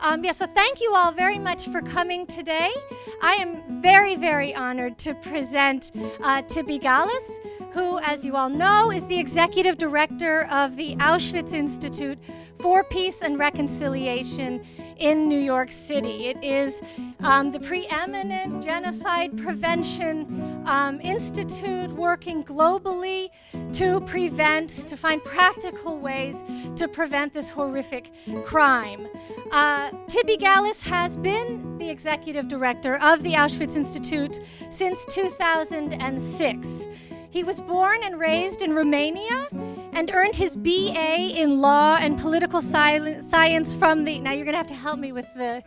So thank you all very much for coming today. I am very, very honored to present Tibi Galis, who, as you all know, is the executive director of the Auschwitz Institute for Peace and Reconciliation in New York City. It is the preeminent genocide prevention institute working globally to find practical ways to prevent this horrific crime. Tibi Galis has been the executive director of the Auschwitz Institute since 2006. He was born and raised in Romania and earned his BA in law and political science from the, now you're going to have to help me with the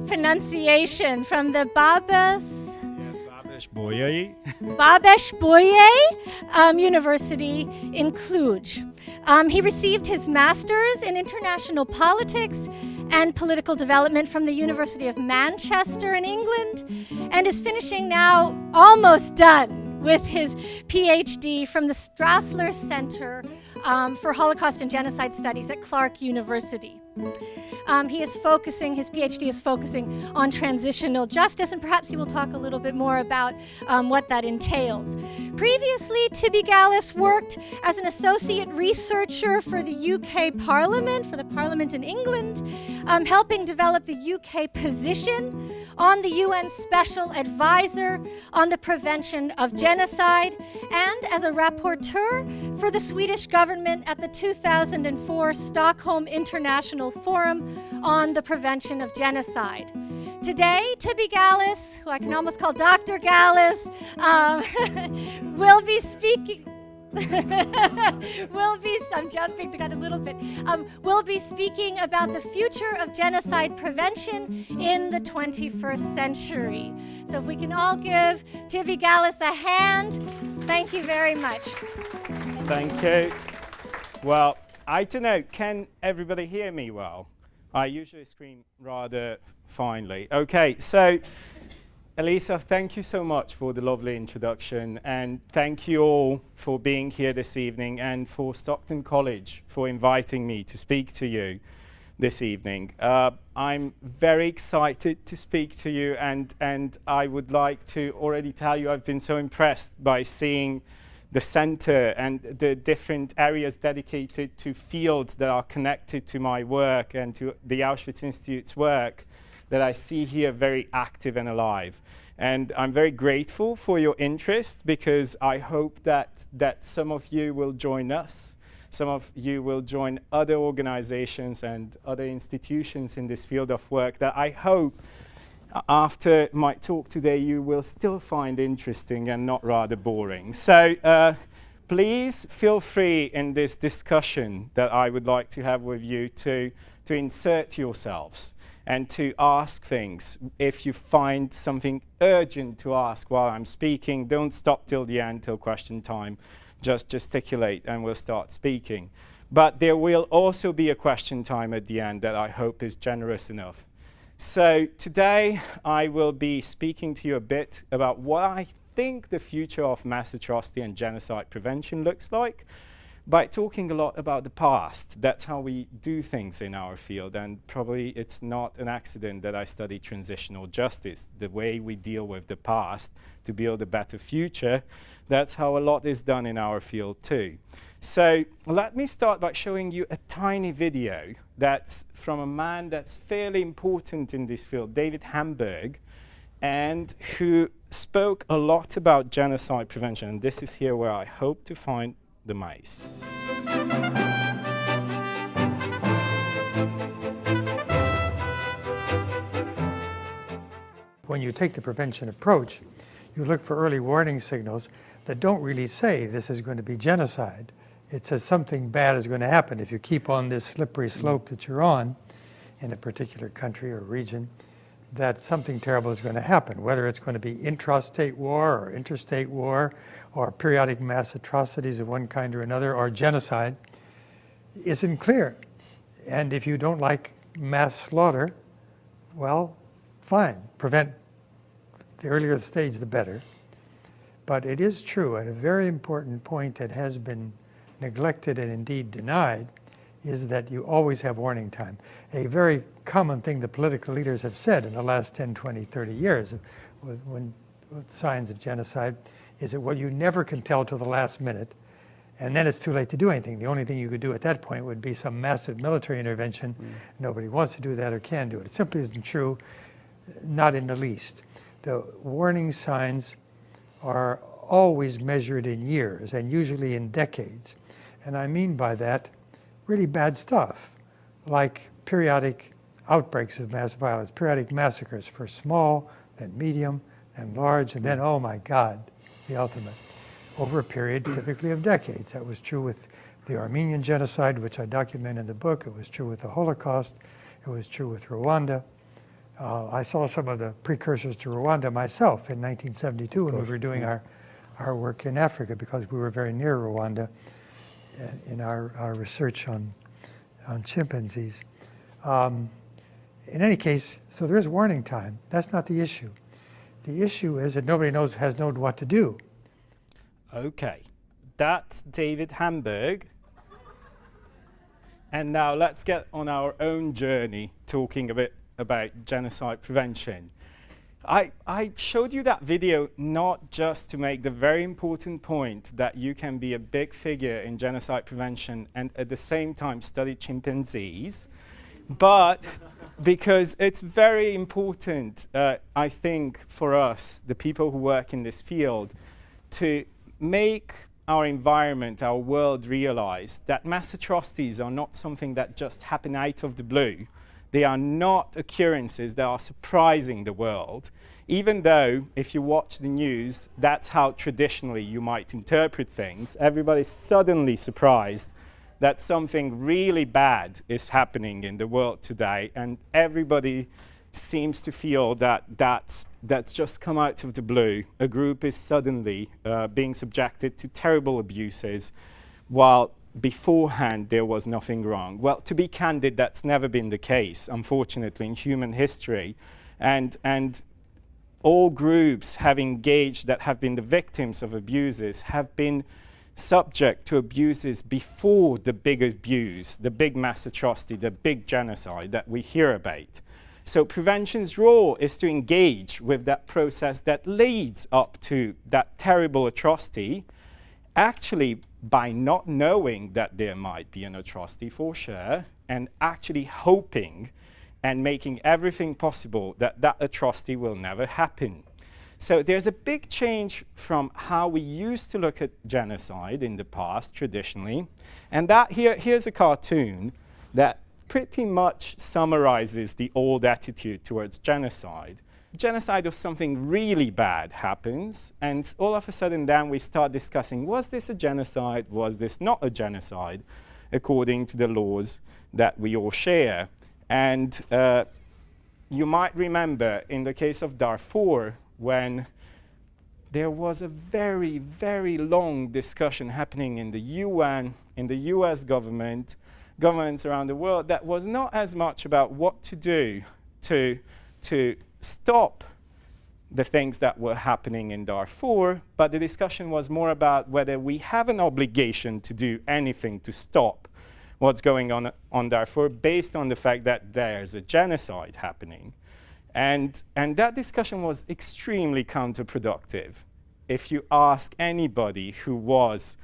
pronunciation, from the Babes-Bolyai University in Cluj. He received his master's in international politics and political development from the University of Manchester in England, and is finishing now, almost done, with his PhD from the Strassler Center for Holocaust and Genocide Studies at Clark University. His PhD is focusing on transitional justice, and perhaps he will talk a little bit more about what that entails. Previously, Tibi Galis worked as an associate researcher for the UK Parliament, for the Parliament in England, helping develop the UK position on the UN Special Advisor on the Prevention of Genocide, and as a rapporteur for the Swedish government at the 2004 Stockholm International Forum on the Prevention of Genocide. Today, Tibi Galis, who I can almost call Dr. Galis, will be speaking. I'm jumping the gun a little bit. We'll be speaking about the future of genocide prevention in the 21st century. So if we can all give Tibi Galis a hand, thank you very much. Thank you. Well, I don't know, can everybody hear me well? I usually scream rather finely. Okay, so Elisa, thank you so much for the lovely introduction, and thank you all for being here this evening, and for Stockton College for inviting me to speak to you this evening. I'm very excited to speak to you, and I would like to already tell you I've been so impressed by seeing the center and the different areas dedicated to fields that are connected to my work and to the Auschwitz Institute's work that I see here very active and alive. And I'm very grateful for your interest, because I hope that some of you will join us. Some of you will join other organizations and other institutions in this field of work that I hope after my talk today you will still find interesting and not rather boring. So please feel free in this discussion that I would like to have with you to insert yourselves and to ask things. If you find something urgent to ask while I'm speaking, don't stop till the end, till question time. Just gesticulate and we'll start speaking. But there will also be a question time at the end that I hope is generous enough. So today I will be speaking to you a bit about what I think the future of mass atrocity and genocide prevention looks like, by talking a lot about the past. That's how we do things in our field, and probably it's not an accident that I study transitional justice. The way we deal with the past to build a better future, that's how a lot is done in our field too. So let me start by showing you a tiny video that's from a man that's fairly important in this field, David Hamburg, and who spoke a lot about genocide prevention. And this is here where I hope to find the mice. When you take the prevention approach, you look for early warning signals that don't really say this is going to be genocide. It says something bad is going to happen if you keep on this slippery slope that you're on in a particular country or region, that something terrible is going to happen, whether it's going to be intrastate war or interstate war or periodic mass atrocities of one kind or another or genocide isn't clear. And if you don't like mass slaughter, well, fine, prevent the earlier the stage, the better. But it is true, and a very important point that has been neglected and indeed denied, is that you always have warning time. A very common thing the political leaders have said in the last 10, 20, 30 years with signs of genocide is that, well, you never can tell till the last minute, and then it's too late to do anything. The only thing you could do at that point would be some massive military intervention. Nobody wants to do that or can do it. It simply isn't true, not in the least. The warning signs are always measured in years and usually in decades. And I mean by that really bad stuff, like periodic outbreaks of mass violence, periodic massacres, first small, then medium, then large, and then, oh my God, the ultimate, over a period typically of decades. That was true with the Armenian genocide, which I document in the book. It was true with the Holocaust. It was true with Rwanda. I saw some of the precursors to Rwanda myself in 1972 when we were doing our work in Africa, because we were very near Rwanda in our research on chimpanzees. In any case, so there is warning time. That's not the issue. The issue is that nobody has known what to do. Okay, that's David Hamburg. And now let's get on our own journey talking a bit about genocide prevention. I showed you that video not just to make the very important point that you can be a big figure in genocide prevention and at the same time study chimpanzees, but because it's very important, I think, for us, the people who work in this field, to make our environment, our world realize that mass atrocities are not something that just happen out of the blue. They are not occurrences that are surprising the world, even though if you watch the news, that's how traditionally you might interpret things. Everybody's suddenly surprised that something really bad is happening in the world today, and everybody seems to feel that that's just come out of the blue. A group is suddenly being subjected to terrible abuses, while beforehand there was nothing wrong. Well, to be candid, that's never been the case, unfortunately, in human history. And all groups have engaged that have been the victims of abuses have been subject to abuses before the big abuse, the big mass atrocity, the big genocide that we hear about. So prevention's role is to engage with that process that leads up to that terrible atrocity, actually by not knowing that there might be an atrocity for sure, and actually hoping and making everything possible that that atrocity will never happen. So there's a big change from how we used to look at genocide in the past, traditionally. And that here's a cartoon that pretty much summarizes the old attitude towards genocide. Genocide of something really bad happens, and all of a sudden then we start discussing, was this a genocide, was this not a genocide, according to the laws that we all share. And you might remember in the case of Darfur, when there was a very, very long discussion happening in the UN, in the US government, governments around the world, that was not as much about what to do to stop the things that were happening in Darfur, but the discussion was more about whether we have an obligation to do anything to stop what's going on Darfur based on the fact that there's a genocide happening. And that discussion was extremely counterproductive. If you ask anybody who was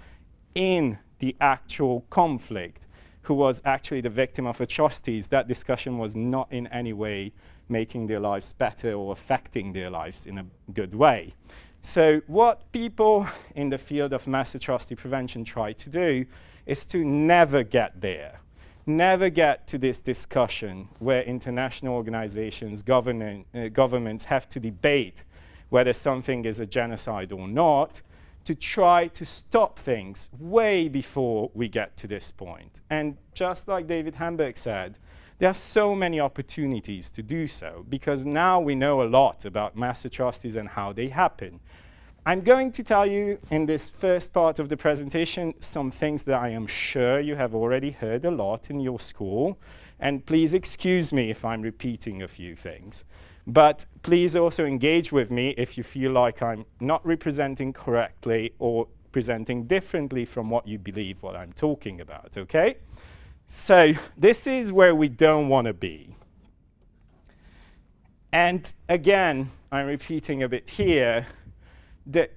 in the actual conflict, who was actually the victim of atrocities, that discussion was not in any way making their lives better or affecting their lives in a good way. So what people in the field of mass atrocity prevention try to do is to never get there, never get to this discussion where international organizations, governments have to debate whether something is a genocide or not, to try to stop things way before we get to this point. And just like David Hamburg said, there are so many opportunities to do so, because now we know a lot about mass atrocities and how they happen. I'm going to tell you in this first part of the presentation some things that I am sure you have already heard a lot in your school, and please excuse me if I'm repeating a few things. But please also engage with me if you feel like I'm not representing correctly or presenting differently from what you believe what I'm talking about, okay? So this is where we don't want to be. And again, I'm repeating a bit here, the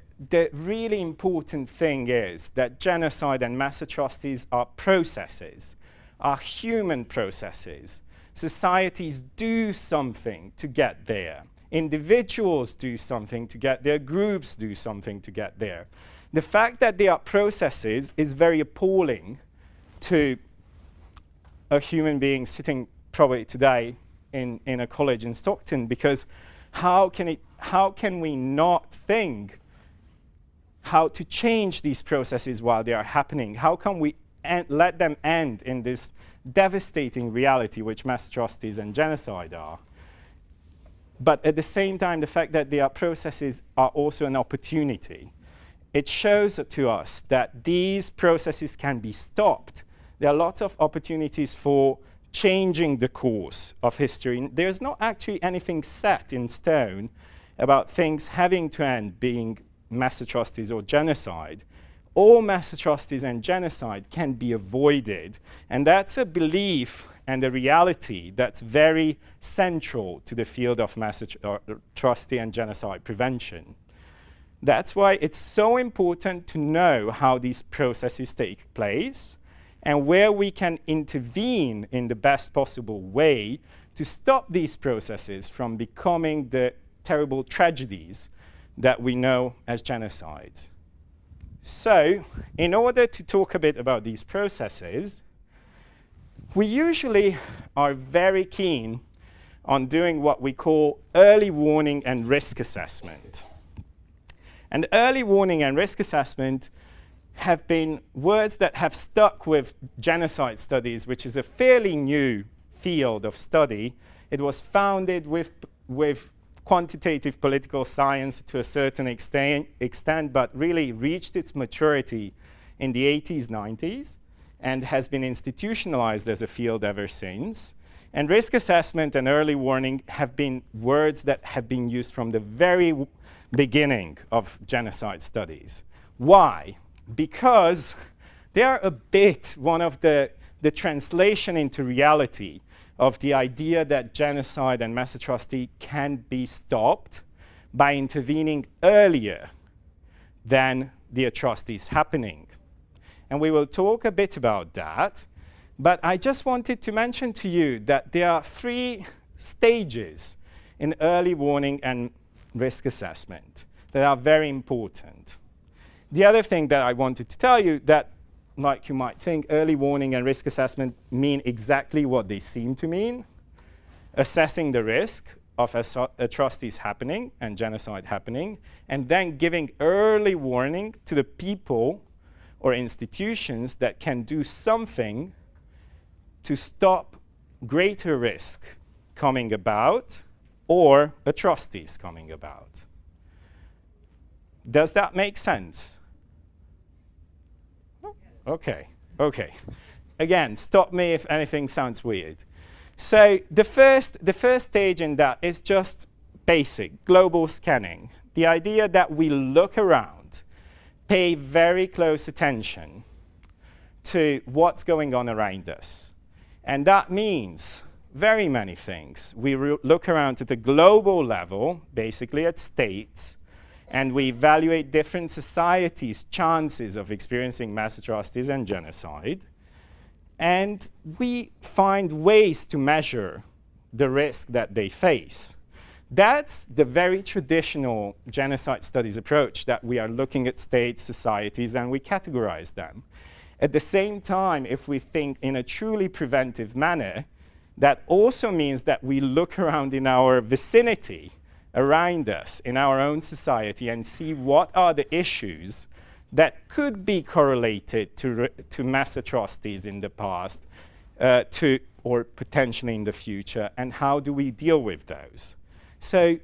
really important thing is that genocide and mass atrocities are processes, are human processes. Societies do something to get there. Individuals do something to get there. Groups do something to get there. The fact that they are processes is very appalling to a human being sitting probably today in a college in Stockton, because how can we not think how to change these processes while they are happening? How can we let them end in this devastating reality which mass atrocities and genocide are? But at the same time, the fact that they are processes are also an opportunity. It shows to us that these processes can be stopped. There are lots of opportunities for changing the course of history. There's not actually anything set in stone about things having to end being mass atrocities or genocide. All mass atrocities and genocide can be avoided, and that's a belief and a reality that's very central to the field of mass atrocity and genocide prevention. That's why it's so important to know how these processes take place and where we can intervene in the best possible way to stop these processes from becoming the terrible tragedies that we know as genocides. So, in order to talk a bit about these processes, we usually are very keen on doing what we call early warning and risk assessment. And early warning and risk assessment have been words that have stuck with genocide studies, which is a fairly new field of study. It was founded with quantitative political science to a certain extent, but really reached its maturity in the 80s, 90s, and has been institutionalized as a field ever since. And risk assessment and early warning have been words that have been used from the very beginning of genocide studies. Why? Because they are a bit one of the translation into reality of the idea that genocide and mass atrocity can be stopped by intervening earlier than the atrocities happening. And we will talk a bit about that, but I just wanted to mention to you that there are 3 stages in early warning and risk assessment that are very important. The other thing that I wanted to tell you that, like you might think, early warning and risk assessment mean exactly what they seem to mean. Assessing the risk of atrocities happening and genocide happening, and then giving early warning to the people or institutions that can do something to stop greater risk coming about or atrocities coming about. Does that make sense? Okay. Again, stop me if anything sounds weird. So the first stage in that is just basic, global scanning. The idea that we look around, pay very close attention to what's going on around us. And that means very many things. We look around at a global level, basically at states, and we evaluate different societies' chances of experiencing mass atrocities and genocide. And we find ways to measure the risk that they face. That's the very traditional genocide studies approach, that we are looking at states, societies, and we categorize them. At the same time, if we think in a truly preventive manner, that also means that we look around in our vicinity, around us, in our own society, and see what are the issues that could be correlated to mass atrocities in the past, or potentially in the future, and how do we deal with those? So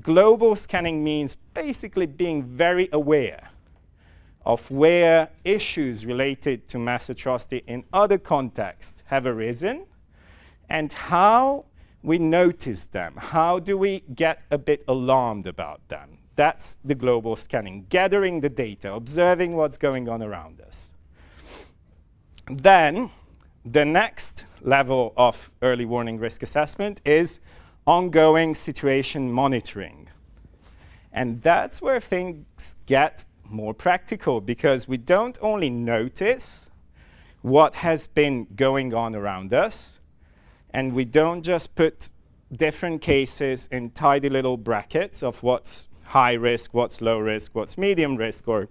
global scanning means basically being very aware of where issues related to mass atrocity in other contexts have arisen, and how we notice them. How do we get a bit alarmed about them? That's the global scanning, gathering the data, observing what's going on around us. Then the next level of early warning risk assessment is ongoing situation monitoring. And that's where things get more practical, because we don't only notice what has been going on around us, and we don't just put different cases in tidy little brackets of what's high risk, what's low risk, what's medium risk, or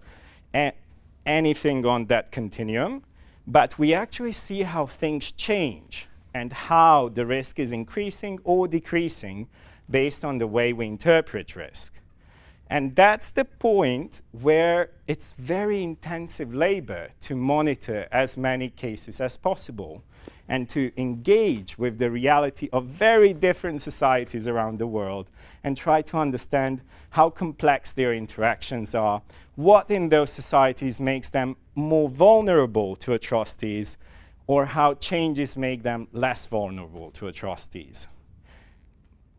anything on that continuum, but we actually see how things change and how the risk is increasing or decreasing based on the way we interpret risk. And that's the point where it's very intensive labor to monitor as many cases as possible and to engage with the reality of very different societies around the world and try to understand how complex their interactions are, what in those societies makes them more vulnerable to atrocities, or how changes make them less vulnerable to atrocities.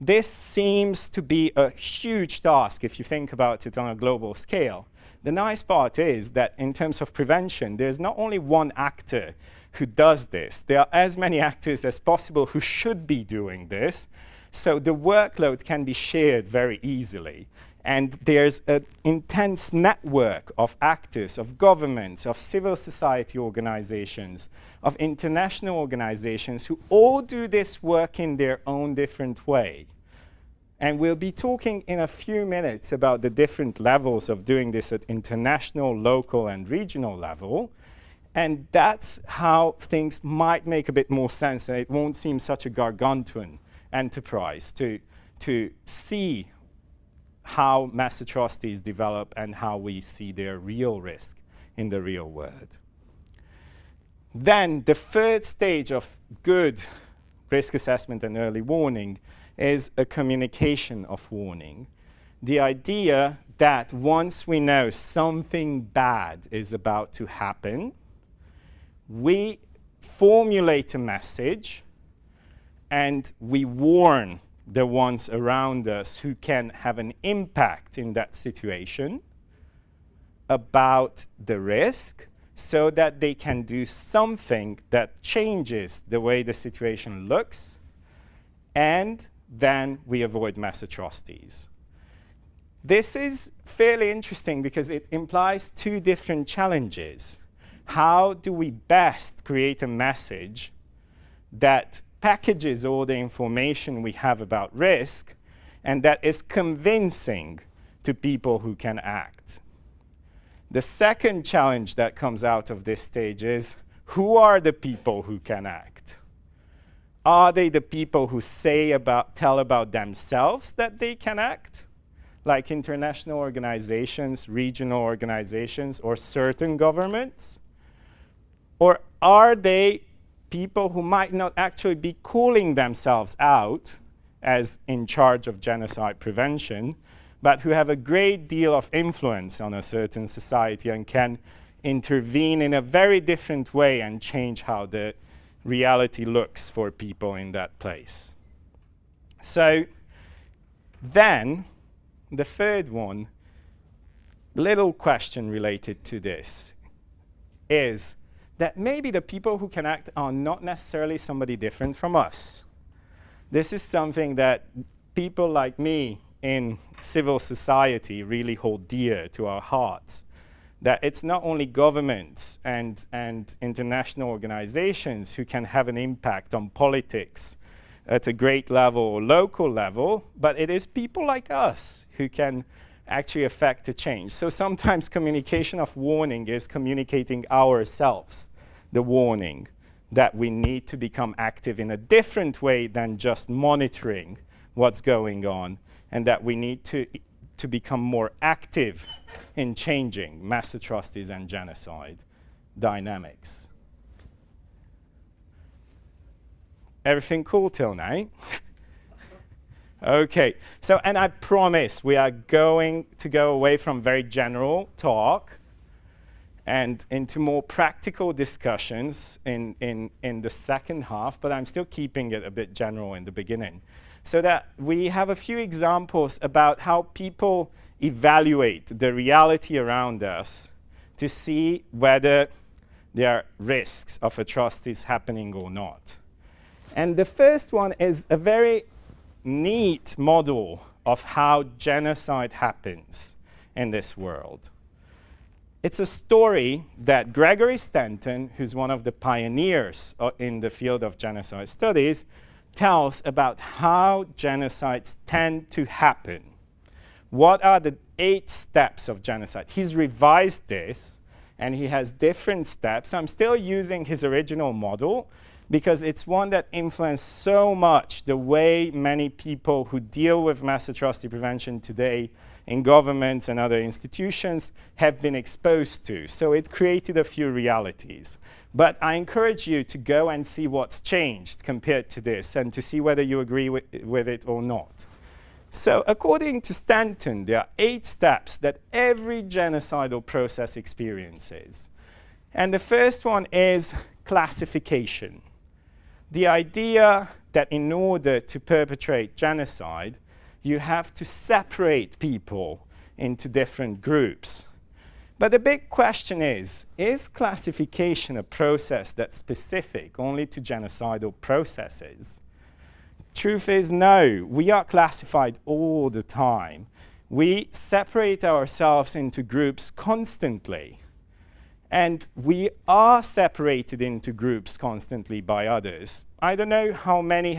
This seems to be a huge task if you think about it on a global scale. The nice part is that in terms of prevention, there's not only one actor who does this. There are as many actors as possible who should be doing this, so the workload can be shared very easily. And there's an intense network of actors, of governments, of civil society organizations, of international organizations who all do this work in their own different way. And we'll be talking in a few minutes about the different levels of doing this at international, local, and regional level. And that's how things might make a bit more sense, and it won't seem such a gargantuan enterprise to see how mass atrocities develop and how we see their real risk in the real world. Then the third stage of good risk assessment and early warning is a communication of warning. The idea that once we know something bad is about to happen, we formulate a message and we warn the ones around us who can have an impact in that situation about the risk, so that they can do something that changes the way the situation looks, and then we avoid mass atrocities. This is fairly interesting because it implies two different challenges. How do we best create a message that packages all the information we have about risk and that is convincing to people who can act? The second challenge that comes out of this stage is, who are the people who can act? Are they the people who tell about themselves that they can act, like international organizations, regional organizations, or certain governments? Or are they people who might not actually be calling themselves out as in charge of genocide prevention, but who have a great deal of influence on a certain society and can intervene in a very different way and change how the reality looks for people in that place? So then, the third one, little question related to this, is that maybe the people who can act are not necessarily somebody different from us. This is something that people like me in civil society really hold dear to our hearts. That it's not only governments and international organizations who can have an impact on politics at a great level or local level, but it is people like us who can actually affect a change. So sometimes communication of warning is communicating ourselves the warning that we need to become active in a different way than just monitoring what's going on, and that we need to become more active in changing mass atrocities and genocide dynamics. Everything cool till now? Okay, so, and I promise we are going to go away from very general talk and into more practical discussions in the second half, but I'm still keeping it a bit general in the beginning, so that we have a few examples about how people evaluate the reality around us to see whether there are risks of atrocities happening or not. And the first one is a very neat model of how genocide happens in this world. It's a story that Gregory Stanton, who's one of the pioneers in the field of genocide studies, tells about how genocides tend to happen. What are the 8 steps of genocide? He's revised this, and he has different steps. I'm still using his original model because it's one that influenced so much the way many people who deal with mass atrocity prevention today in governments and other institutions have been exposed to. So it created a few realities. But I encourage you to go and see what's changed compared to this and to see whether you agree with it or not. So according to Stanton, there are 8 steps that every genocidal process experiences. And the first one is classification. The idea that in order to perpetrate genocide, you have to separate people into different groups. But the big question is classification a process that's specific only to genocidal processes? Truth is no, we are classified all the time. We separate ourselves into groups constantly. And we are separated into groups constantly by others. I don't know how many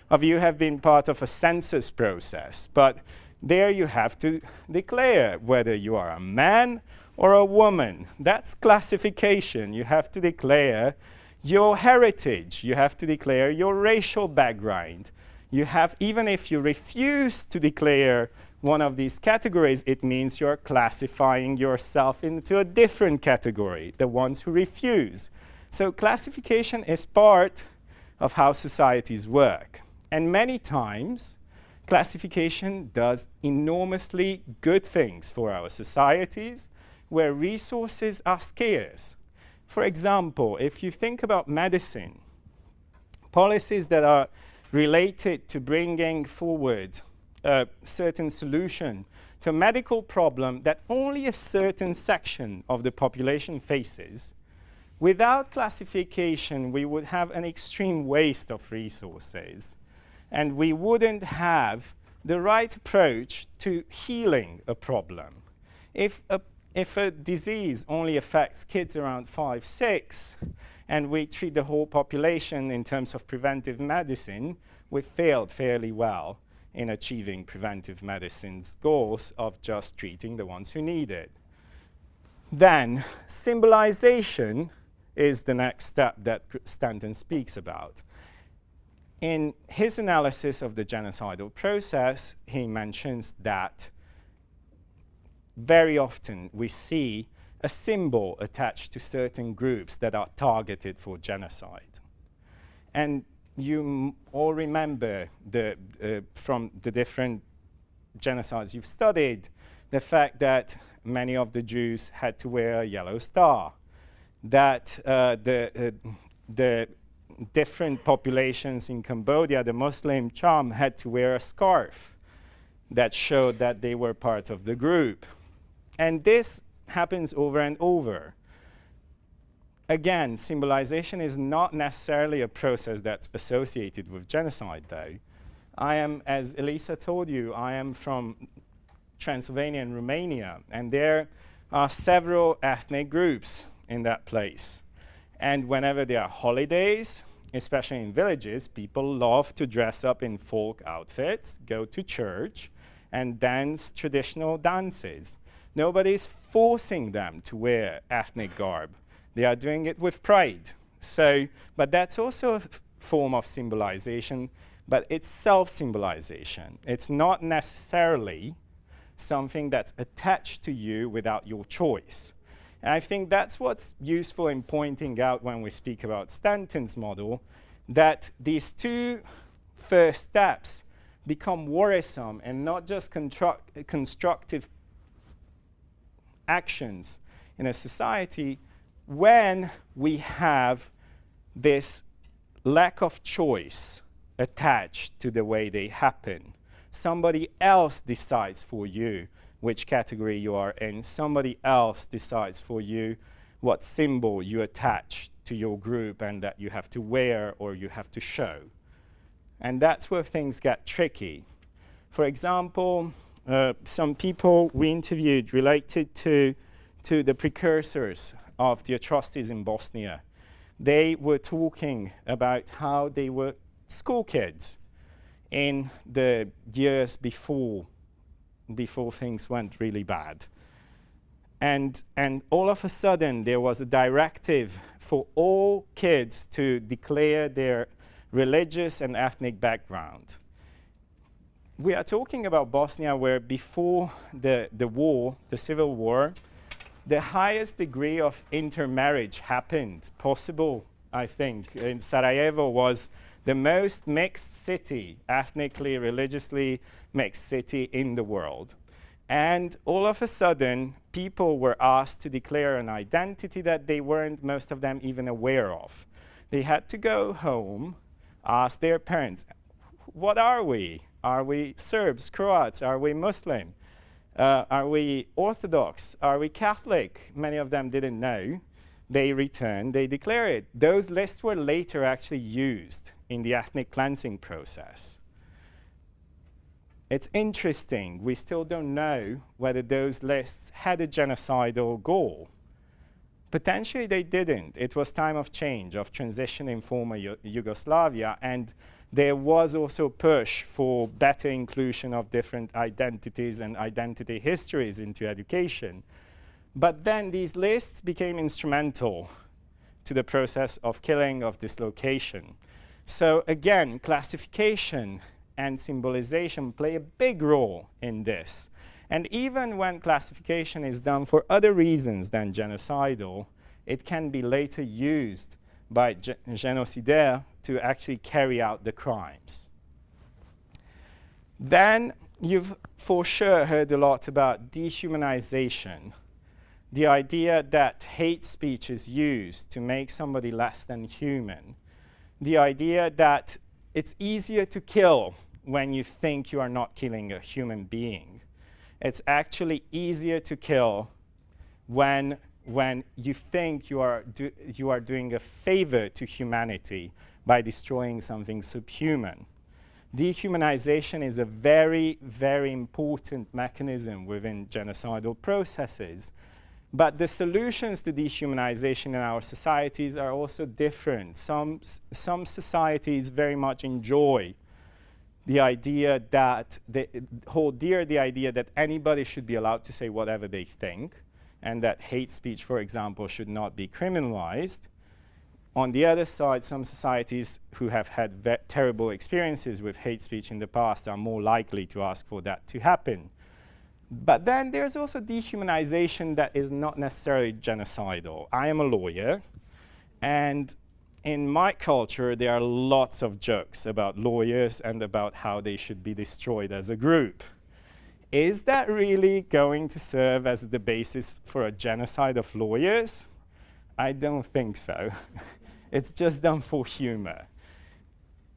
of you have been part of a census process, but there you have to declare whether you are a man or a woman. That's classification. You have to declare your heritage. You have to declare your racial background. You have, even if you refuse to declare one of these categories, it means you're classifying yourself into a different category, the ones who refuse. So classification is part of how societies work. And many times, classification does enormously good things for our societies where resources are scarce. For example, if you think about medicine, policies that are related to bringing forward a certain solution to a medical problem that only a certain section of the population faces, without classification, we would have an extreme waste of resources, and we wouldn't have the right approach to healing a problem. If a disease only affects kids around 5, 6, and we treat the whole population in terms of preventive medicine, we failed fairly well in achieving preventive medicine's goals of just treating the ones who need it. Then, symbolization is the next step that Stanton speaks about. In his analysis of the genocidal process, he mentions that very often we see a symbol attached to certain groups that are targeted for genocide. And you all remember from the different genocides you've studied, the fact that many of the Jews had to wear a yellow star, that the different populations in Cambodia, the Muslim Cham, had to wear a scarf that showed that they were part of the group. And this happens over and over. Again, symbolization is not necessarily a process that's associated with genocide, though. I am, as Elisa told you, I am from Transylvania and Romania, and there are several ethnic groups in that place. And whenever there are holidays, especially in villages, people love to dress up in folk outfits, go to church, and dance traditional dances. Nobody's forcing them to wear ethnic garb. They are doing it with pride. So, but that's also a form of symbolization, but it's self-symbolization. It's not necessarily something that's attached to you without your choice. And I think that's what's useful in pointing out when we speak about Stanton's model, that these 2 first steps become worrisome and not just constructive actions in a society when we have this lack of choice attached to the way they happen. Somebody else decides for you which category you are in. Somebody else decides for you what symbol you attach to your group and that you have to wear or you have to show. And that's where things get tricky. For example, some people we interviewed related to the precursors of the atrocities in Bosnia. They were talking about how they were school kids in the years before things went really bad. And all of a sudden, there was a directive for all kids to declare their religious and ethnic background. We are talking about Bosnia, where before the war, the civil war, the highest degree of intermarriage happened, possible, I think, in Sarajevo was the most mixed city, ethnically, religiously mixed city in the world. And all of a sudden, people were asked to declare an identity that they weren't, most of them, even aware of. They had to go home, ask their parents, what are we? Are we Serbs, Croats? Are we Muslim? Are we Orthodox? Are we Catholic? Many of them didn't know. They returned, they declared it. Those lists were later actually used in the ethnic cleansing process. It's interesting, we still don't know whether those lists had a genocidal goal. Potentially they didn't. It was time of change, of transition in former Yugoslavia, and there was also a push for better inclusion of different identities and identity histories into education. But then these lists became instrumental to the process of killing, of dislocation. So again, classification and symbolization play a big role in this. And even when classification is done for other reasons than genocidal, it can be later used by genocidaires to actually carry out the crimes. Then you've for sure heard a lot about dehumanization, the idea that hate speech is used to make somebody less than human, the idea that it's easier to kill when you think you are not killing a human being. It's actually easier to kill when you think you are doing a favor to humanity by destroying something subhuman. Dehumanization is a very, very important mechanism within genocidal processes. But the solutions to dehumanization in our societies are also different. Some societies very much enjoy the idea that they hold dear the idea that anybody should be allowed to say whatever they think, and that hate speech, for example, should not be criminalized. On the other side, some societies who have had terrible experiences with hate speech in the past are more likely to ask for that to happen. But then there's also dehumanization that is not necessarily genocidal. I am a lawyer, and in my culture, there are lots of jokes about lawyers and about how they should be destroyed as a group. Is that really going to serve as the basis for a genocide of lawyers? I don't think so. It's just done for humor.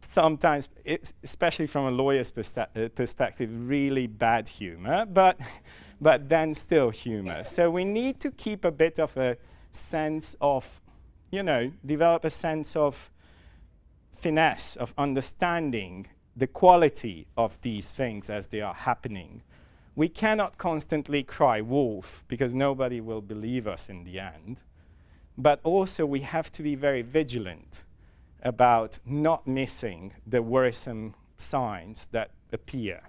Sometimes, especially from a lawyer's perspective, really bad humor, but then still humor. So we need to keep a bit of a sense of, develop a sense of finesse, of understanding the quality of these things as they are happening. We cannot constantly cry wolf, because nobody will believe us in the end. But also we have to be very vigilant about not missing the worrisome signs that appear.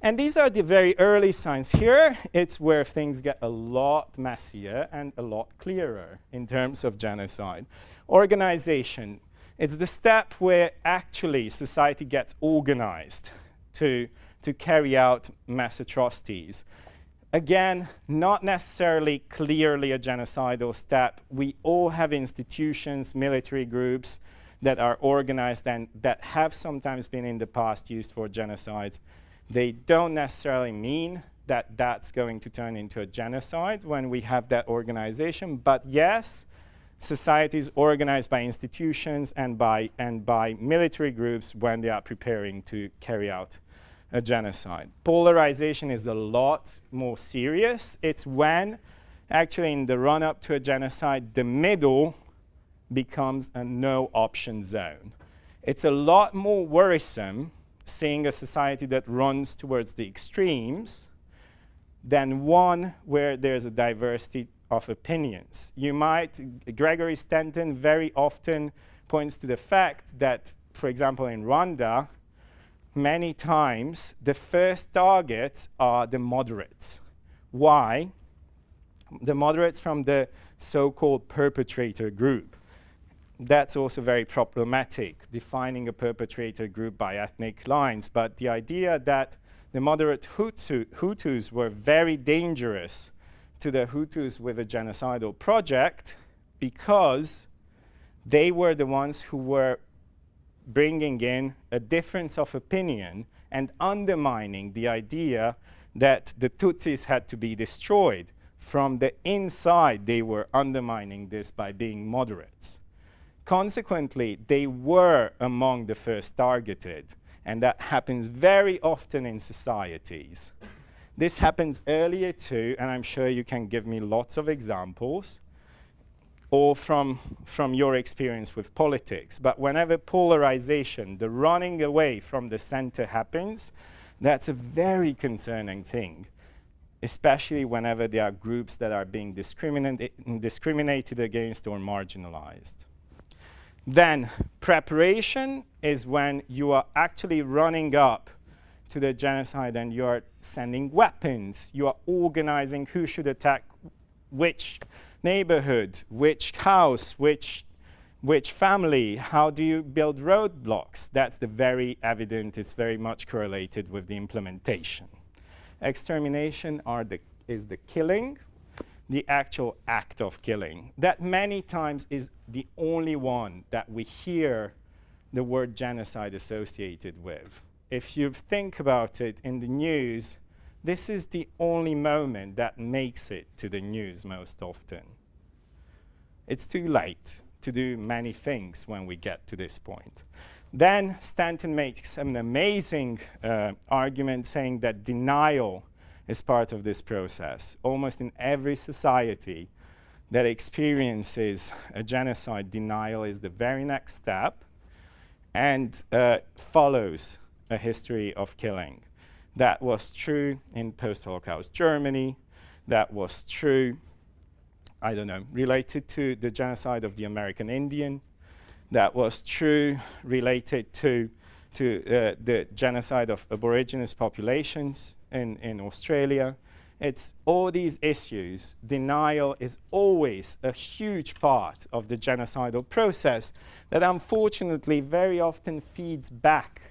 And these are the very early signs. Here, it's where things get a lot messier and a lot clearer in terms of genocide. Organization. It's the step where actually society gets organized to carry out mass atrocities. Again, not necessarily clearly a genocidal step. We all have institutions, military groups that are organized and that have sometimes been in the past used for genocides. They don't necessarily mean that that's going to turn into a genocide when we have that organization. But yes, society is organized by institutions and by military groups when they are preparing to carry out a genocide. Polarization is a lot more serious. It's when actually in the run-up to a genocide, the middle becomes a no-option zone. It's a lot more worrisome seeing a society that runs towards the extremes than one where there's a diversity of opinions. Gregory Stanton very often points to the fact that, for example, in Rwanda, many times the first targets are the moderates. Why? The moderates from the so-called perpetrator group. That's also very problematic, defining a perpetrator group by ethnic lines. But the idea that the moderate Hutus were very dangerous to the Hutus with a genocidal project because they were the ones who were bringing in a difference of opinion and undermining the idea that the Tutsis had to be destroyed. From the inside, they were undermining this by being moderates. Consequently, they were among the first targeted, and that happens very often in societies. This happens earlier too, and I'm sure you can give me lots of examples, or from your experience with politics. But whenever polarization, the running away from the center happens, that's a very concerning thing, especially whenever there are groups that are being discriminated against or marginalized. Then preparation is when you are actually running up to the genocide and you are sending weapons, you are organizing who should attack which neighborhood, which house, which family, how do you build roadblocks. That's the very evident, it's very much correlated with the implementation. Extermination is the killing, the actual act of killing. That many times is the only one that we hear the word genocide associated with. If you think about it in the news, this is the only moment that makes it to the news most often. It's too late to do many things when we get to this point. Then Stanton makes an amazing argument saying that denial is part of this process. Almost in every society that experiences a genocide, denial is the very next step and follows a history of killing. That was true in post-Holocaust Germany. That was true, I don't know, related to the genocide of the American Indian. That was true related to the genocide of Aborigines populations in Australia. It's all these issues. Denial is always a huge part of the genocidal process that unfortunately very often feeds back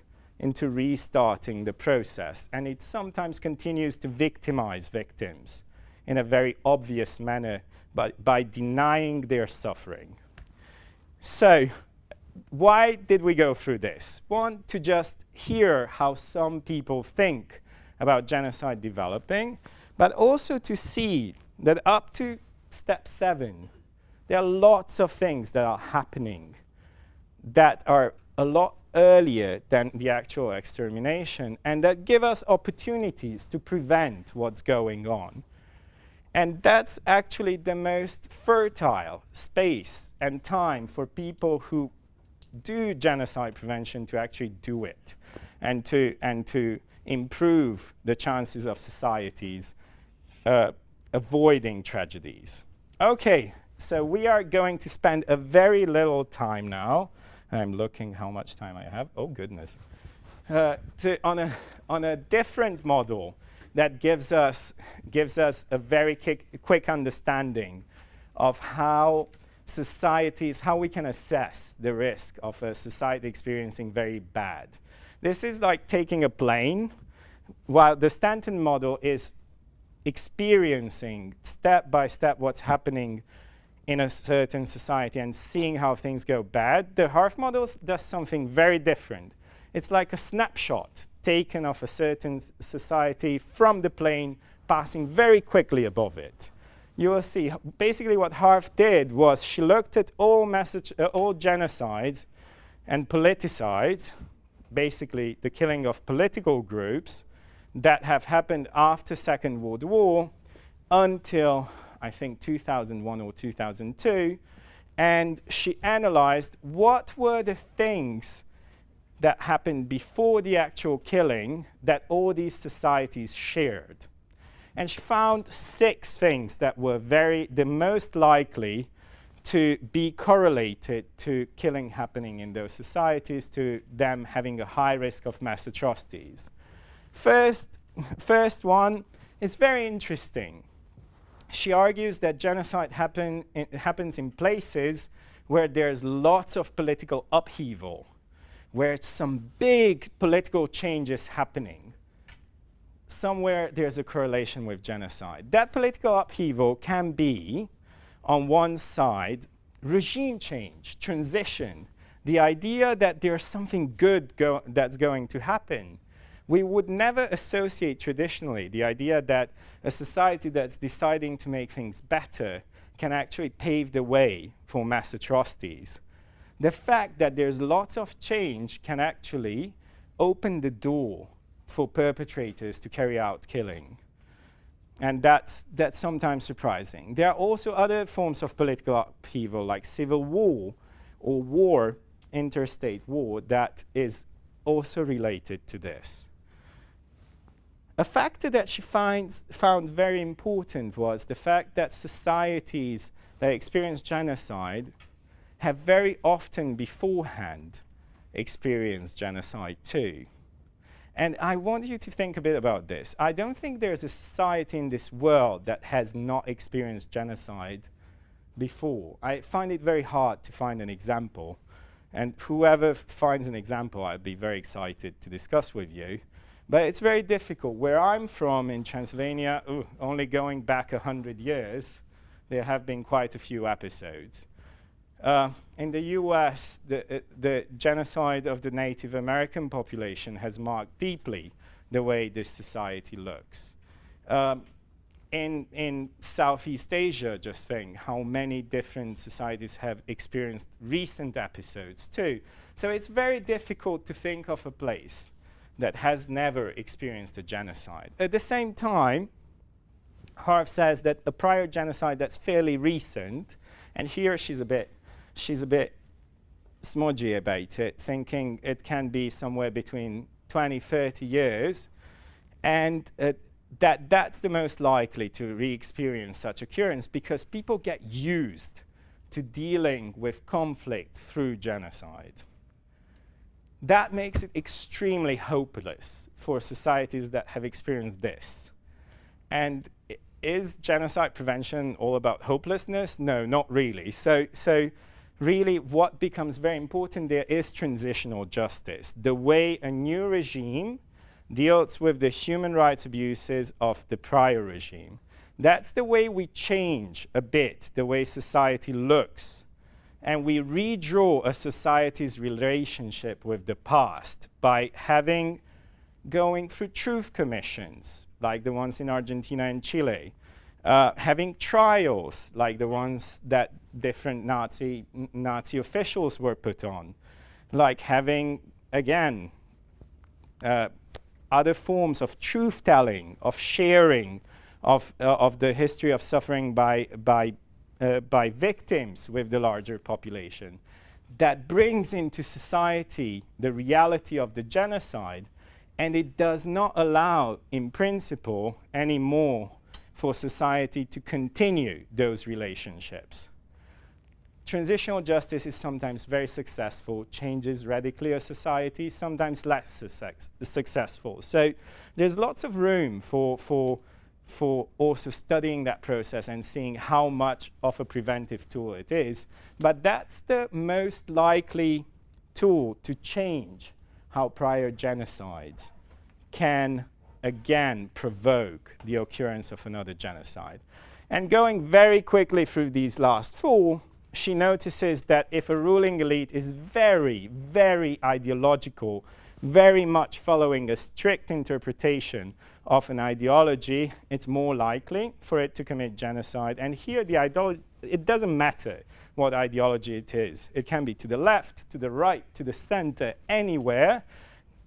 into restarting the process. And it sometimes continues to victimize victims in a very obvious manner by denying their suffering. So why did we go through this? One, to just hear how some people think about genocide developing, but also to see that up to step 7, there are lots of things that are happening that are a lot earlier than the actual extermination and that give us opportunities to prevent what's going on. And that's actually the most fertile space and time for people who do genocide prevention to actually do it and to improve the chances of societies avoiding tragedies. Okay, so we are going to spend a very little time now. I'm looking how much time I have. Oh goodness. On a different model that gives us a very quick understanding of how societies, how we can assess the risk of a society experiencing very bad. This is like taking a plane, while the Stanton model is experiencing step by step what's happening in a certain society and seeing how things go bad. The Hart Model does something very different. It's like a snapshot taken of a certain society from the plane, passing very quickly above it. You will see, basically what Hart did was she looked at all genocides and politicides, basically the killing of political groups that have happened after Second World War until, I think 2001 or 2002, and she analyzed what were the things that happened before the actual killing that all these societies shared. And she found 6 things that were the most likely to be correlated to killing happening in those societies, to them having a high risk of mass atrocities. First one is very interesting. She argues that genocide happens in places where there's lots of political upheaval, where some big political changes happening. Somewhere there's a correlation with genocide. That political upheaval can be, on one side, regime change, transition, the idea that there's something good that's going to happen. We would never associate traditionally the idea that a society that's deciding to make things better can actually pave the way for mass atrocities. The fact that there's lots of change can actually open the door for perpetrators to carry out killing. And that's sometimes surprising. There are also other forms of political upheaval, like civil war or war, interstate war, that is also related to this. A factor that she found very important was the fact that societies that experience genocide have very often beforehand experienced genocide too. And I want you to think a bit about this. I don't think there's a society in this world that has not experienced genocide before. I find it very hard to find an example. And whoever finds an example, I'd be very excited to discuss with you. But it's very difficult. Where I'm from in Transylvania, only going back 100 years, there have been quite a few episodes. In the US, the genocide of the Native American population has marked deeply the way this society looks. In Southeast Asia, just think how many different societies have experienced recent episodes too. So it's very difficult to think of a place that has never experienced a genocide. At the same time, Hart says that a prior genocide that's fairly recent, and here she's a bit smudgy about it, thinking it can be somewhere between 20, 30 years, and that's the most likely to re-experience such occurrence because people get used to dealing with conflict through genocide. That makes it extremely hopeless for societies that have experienced this. And is genocide prevention all about hopelessness? No, not really. So really what becomes very important there is transitional justice, the way a new regime deals with the human rights abuses of the prior regime. That's the way we change a bit the way society looks. And we redraw a society's relationship with the past by going through truth commissions, like the ones in Argentina and Chile, having trials, like the ones that different Nazi officials were put on, like having, again, other forms of truth-telling, of sharing, of the history of suffering by victims with the larger population. That brings into society the reality of the genocide, and it does not allow, in principle, anymore for society to continue those relationships. Transitional justice is sometimes very successful, changes radically a society, sometimes less successful. So there's lots of room for also studying that process and seeing how much of a preventive tool it is. But that's the most likely tool to change how prior genocides can, again, provoke the occurrence of another genocide. And going very quickly through these last 4, she notices that if a ruling elite is very, very ideological, very much following a strict interpretation of an ideology, it's more likely for it to commit genocide. And here, it doesn't matter what ideology it is. It can be to the left, to the right, to the center, anywhere.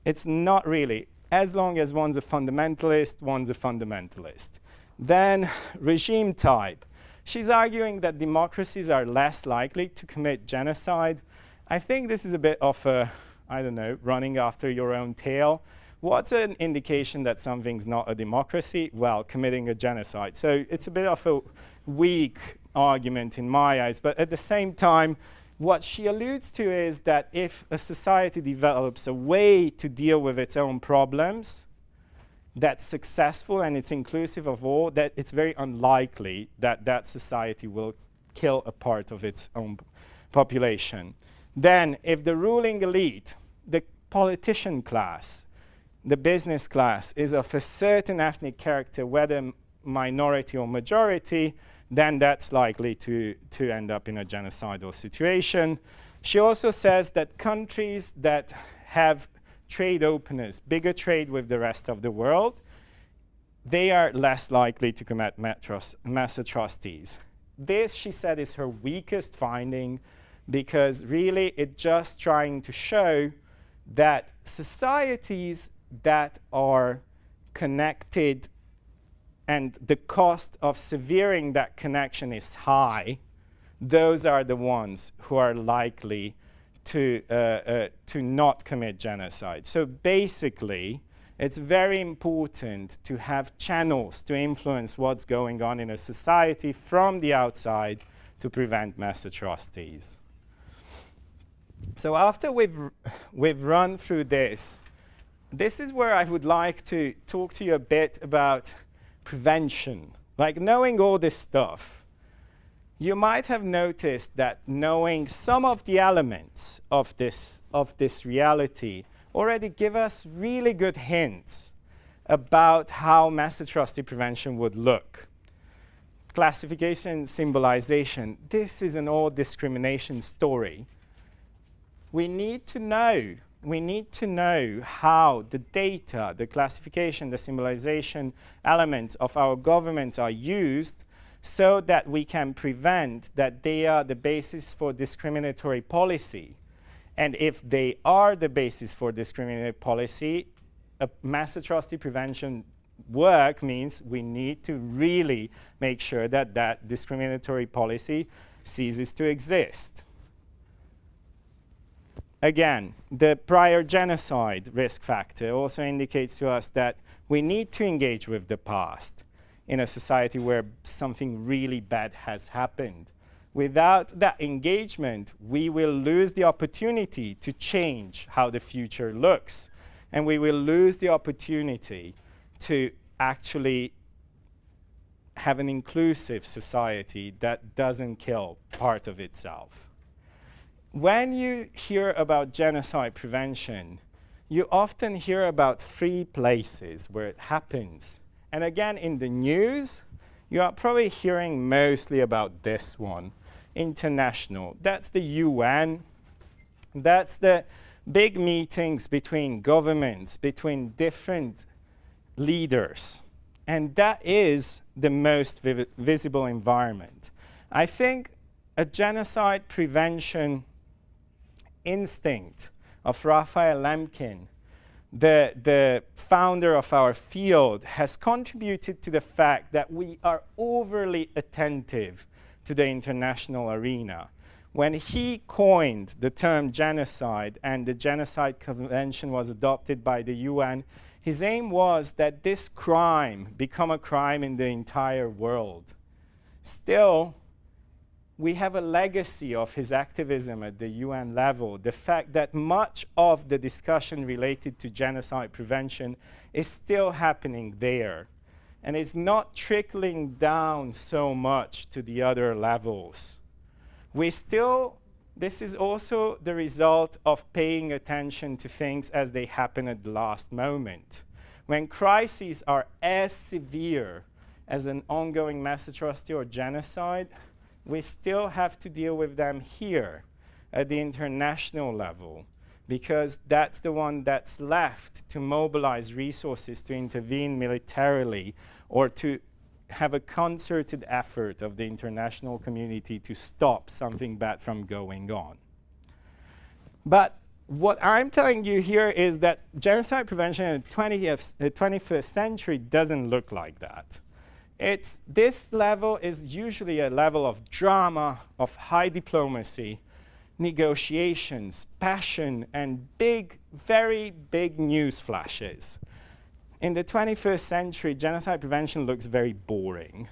It's not really. As long as one's a fundamentalist, one's a fundamentalist. Then regime type. she's arguing that democracies are less likely to commit genocide. I think this is a bit of a, I don't know, running after your own tail. What's an indication that something's not a democracy? Well, committing a genocide. So it's a bit of a weak argument in my eyes, but at the same time, what she alludes to is that if a society develops a way to deal with its own problems that's successful and it's inclusive of all, that it's very unlikely that that society will kill a part of its own population. Then, if the ruling elite, the politician class, the business class is of a certain ethnic character, whether minority or majority, then that's likely to end up in a genocidal situation. She also says that countries that have trade openness, bigger trade with the rest of the world, they are less likely to commit mass atrocities. This, she said, is her weakest finding, because really it's just trying to show that societies that are connected and the cost of severing that connection is high, those are the ones who are likely to not commit genocide. So basically, it's very important to have channels to influence what's going on in a society from the outside to prevent mass atrocities. So after we've run through this, this is where I would like to talk to you a bit about prevention. Like, knowing all this stuff, you might have noticed that knowing some of the elements of this reality already give us really good hints about how mass atrocity prevention would look. Classification, symbolization, this is an old discrimination story. We need to know how the data, the classification, the symbolization elements of our governments are used so that we can prevent that they are the basis for discriminatory policy. And if they are the basis for discriminatory policy, mass atrocity prevention work means we need to really make sure that that discriminatory policy ceases to exist. Again, the prior genocide risk factor also indicates to us that we need to engage with the past in a society where something really bad has happened. Without that engagement, we will lose the opportunity to change how the future looks. And we will lose the opportunity to actually have an inclusive society that doesn't kill part of itself. When you hear about genocide prevention, you often hear about 3 places where it happens. And again, in the news, you are probably hearing mostly about this one, international. That's the UN. That's the big meetings between governments, between different leaders. And that is the most visible environment. I think a genocide prevention instinct of Raphael Lemkin, the founder of our field, has contributed to the fact that we are overly attentive to the international arena. When he coined the term genocide and the Genocide Convention was adopted by the UN, his aim was that this crime become a crime in the entire world. Still, we have a legacy of his activism at the UN level, the fact that much of the discussion related to genocide prevention is still happening there, and it's not trickling down so much to the other levels. This is also the result of paying attention to things as they happen at the last moment. When crises are as severe as an ongoing mass atrocity or genocide, we still have to deal with them here at the international level, because that's the one that's left to mobilize resources to intervene militarily or to have a concerted effort of the international community to stop something bad from going on. But what I'm telling you here is that genocide prevention in the 21st century doesn't look like that. This level is usually a level of drama, of high diplomacy, negotiations, passion, and big, very big news flashes. In the 21st century, genocide prevention looks very boring.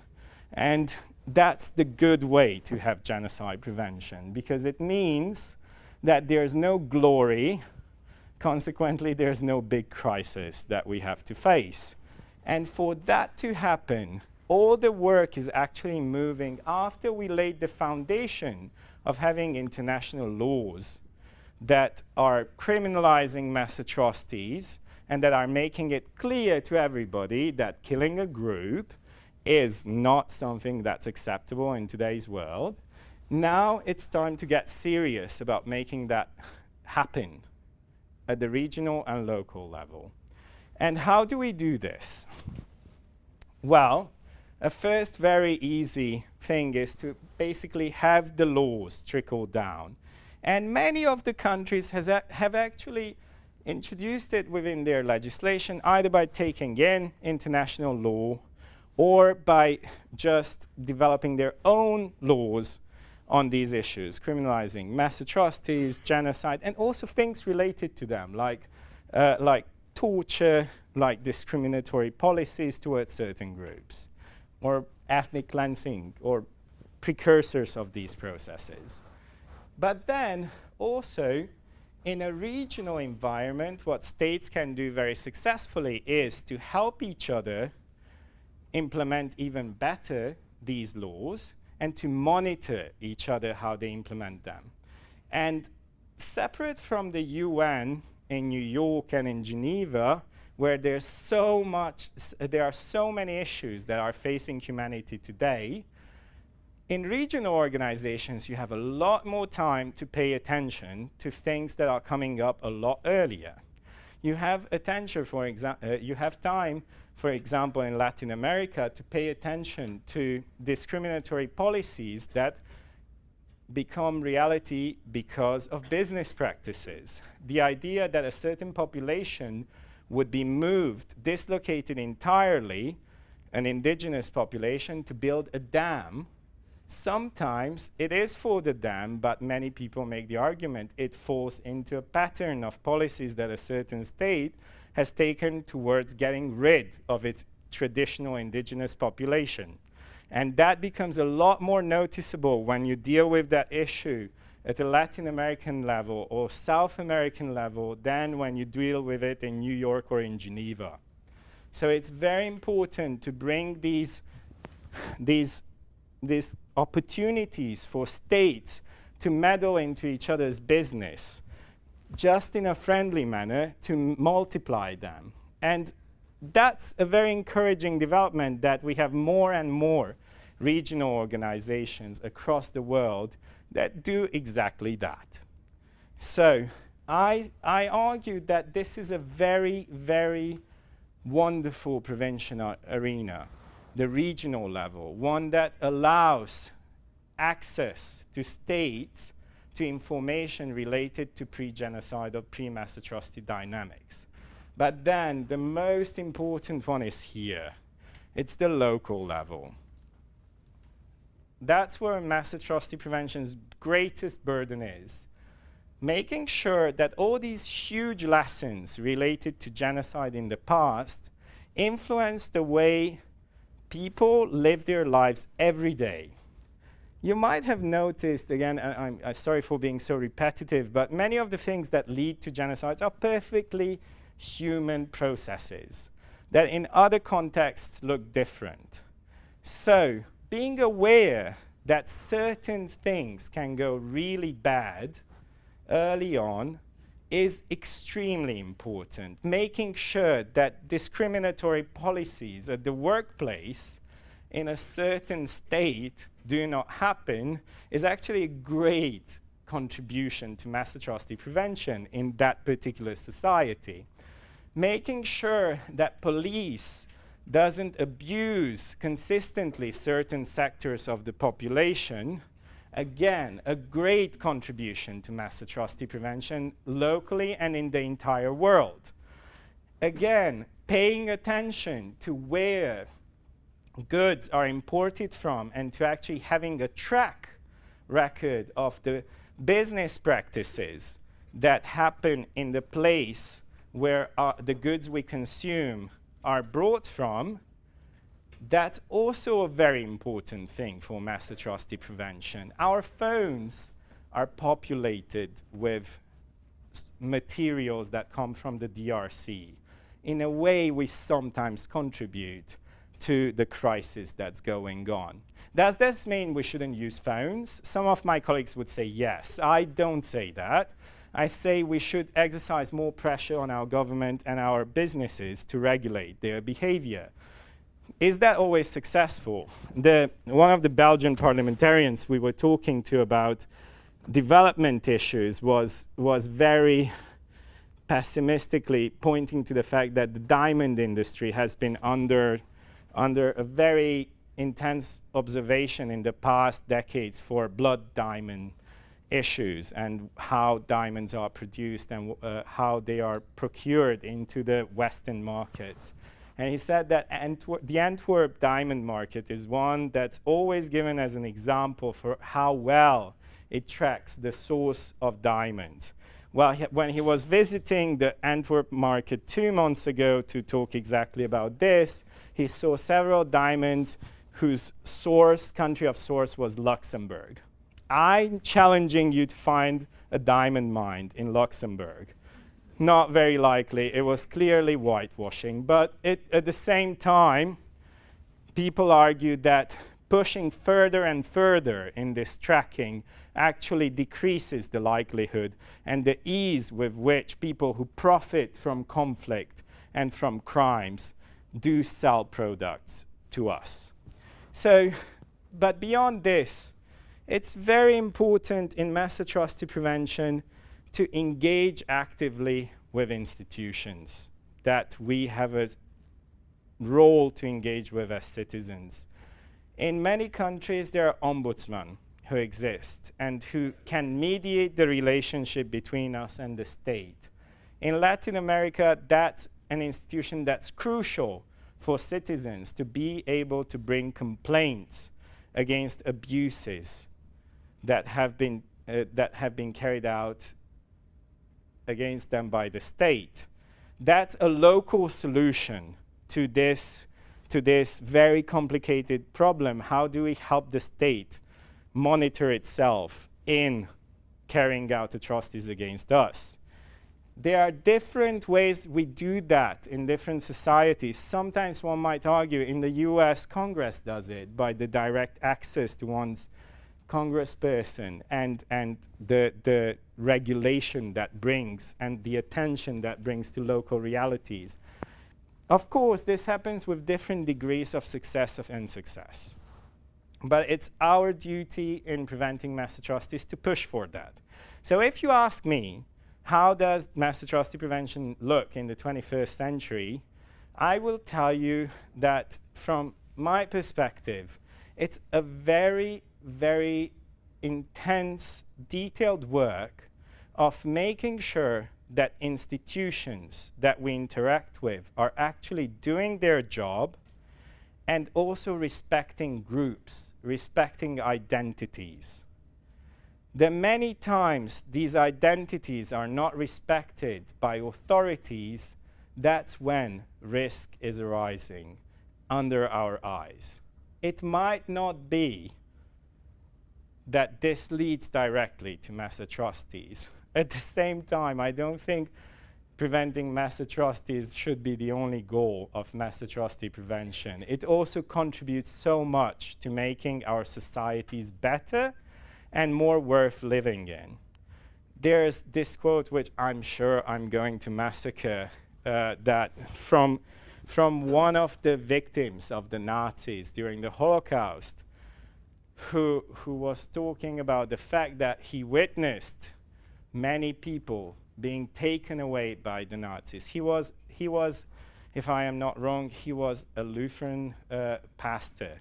And that's the good way to have genocide prevention, because it means that there's no glory, consequently there's no big crisis that we have to face. And for that to happen, all the work is actually moving after we laid the foundation of having international laws that are criminalizing mass atrocities and that are making it clear to everybody that killing a group is not something that's acceptable in today's world. Now it's time to get serious about making that happen at the regional and local level. And how do we do this? Well, a first very easy thing is to basically have the laws trickle down. And many of the countries have actually introduced it within their legislation, either by taking in international law or by just developing their own laws on these issues, criminalizing mass atrocities, genocide, and also things related to them, like torture, like discriminatory policies towards certain groups, or ethnic cleansing, or precursors of these processes. But then also, in a regional environment, what states can do very successfully is to help each other implement even better these laws and to monitor each other how they implement them. And separate from the UN in New York and in Geneva, where there are so many issues that are facing humanity today, in regional organizations, you have a lot more time to pay attention to things that are coming up a lot earlier. You have you have time, for example, in Latin America, to pay attention to discriminatory policies that become reality because of business practices. The idea that a certain population would be moved, dislocated entirely, an indigenous population, to build a dam. Sometimes it is for the dam, but many people make the argument it falls into a pattern of policies that a certain state has taken towards getting rid of its traditional indigenous population. And that becomes a lot more noticeable when you deal with that issue at the Latin American level or South American level than when you deal with it in New York or in Geneva. So it's very important to bring these opportunities for states to meddle into each other's business, just in a friendly manner, to multiply them. And that's a very encouraging development, that we have more and more regional organizations across the world that do exactly that. So I argue that this is a very, very wonderful prevention arena, the regional level, one that allows access to states to information related to pre-genocide or pre-mass atrocity dynamics. But then the most important one is here. It's the local level. That's where mass atrocity prevention's greatest burden is. Making sure that all these huge lessons related to genocide in the past influence the way people live their lives every day. You might have noticed, again, I'm sorry for being so repetitive, but many of the things that lead to genocides are perfectly human processes that in other contexts look different. So being aware that certain things can go really bad early on is extremely important. Making sure that discriminatory policies at the workplace in a certain state do not happen is actually a great contribution to mass atrocity prevention in that particular society. Making sure that police doesn't abuse consistently certain sectors of the population, again, a great contribution to mass atrocity prevention locally and in the entire world. Again, paying attention to where goods are imported from, and to actually having a track record of the business practices that happen in the place where the goods we consume are brought from, that's also a very important thing for mass atrocity prevention. Our phones are populated with materials that come from the DRC. In a way, we sometimes contribute to the crisis that's going on. Does this mean we shouldn't use phones? Some of my colleagues would say yes. I don't say that. I say we should exercise more pressure on our government and our businesses to regulate their behavior. Is that always successful? One of the Belgian parliamentarians we were talking to about development issues was very pessimistically pointing to the fact that the diamond industry has been under a very intense observation in the past decades for blood diamond issues and how diamonds are produced and how they are procured into the Western markets. And he said that the Antwerp diamond market is one that's always given as an example for how well it tracks the source of diamonds. Well, when he was visiting the Antwerp market 2 months ago to talk exactly about this, he saw several diamonds whose country of source was Luxembourg. I'm challenging you to find a diamond mine in Luxembourg. Not very likely. It was clearly whitewashing. But at the same time, people argued that pushing further and further in this tracking actually decreases the likelihood and the ease with which people who profit from conflict and from crimes do sell products to us. So, but beyond this, it's very important in mass atrocity prevention to engage actively with institutions, that we have a role to engage with as citizens. In many countries, there are ombudsmen who exist and who can mediate the relationship between us and the state. In Latin America, that's an institution that's crucial for citizens to be able to bring complaints against abuses that have been carried out against them by the state. That's a local solution to this very complicated problem. How do we help the state monitor itself in carrying out atrocities against us? There are different ways we do that in different societies. Sometimes one might argue in the US, Congress does it by the direct access to one's congressperson and the regulation that brings and the attention that brings to local realities. Of course, this happens with different degrees of success or unsuccess. But it's our duty in preventing mass atrocities to push for that. So if you ask me, how does mass atrocity prevention look in the 21st century? I will tell you that from my perspective, it's a very, very intense, detailed work of making sure that institutions that we interact with are actually doing their job and also respecting groups, respecting identities. The many times these identities are not respected by authorities, that's when risk is arising under our eyes. It might not be that this leads directly to mass atrocities. At the same time, I don't think preventing mass atrocities should be the only goal of mass atrocity prevention. It also contributes so much to making our societies better and more worth living in. There's this quote, which I'm sure I'm going to massacre, that from one of the victims of the Nazis during the Holocaust, who was talking about the fact that he witnessed many people being taken away by the Nazis. He was, if I am not wrong, he was a Lutheran pastor.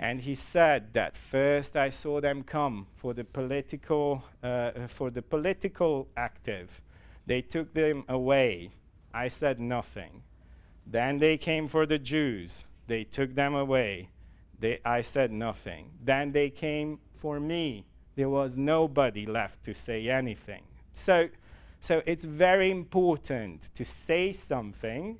And he said that first I saw them come for the political active. They took them away. I said nothing. Then they came for the Jews. They took them away. I said nothing. Then they came for me. There was nobody left to say anything. So it's very important to say something.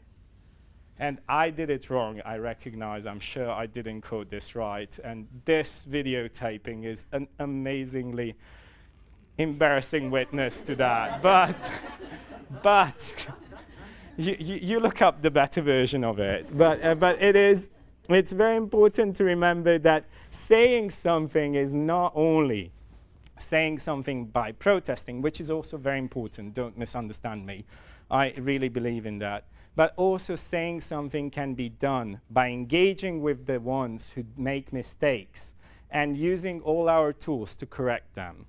And I did it wrong, I recognize. I'm sure I didn't code this right. And this videotaping is an amazingly embarrassing witness to that. But you look up the better version of it. But it's very important to remember that saying something is not only saying something by protesting, which is also very important, don't misunderstand me. I really believe in that. But also saying something can be done by engaging with the ones who make mistakes and using all our tools to correct them.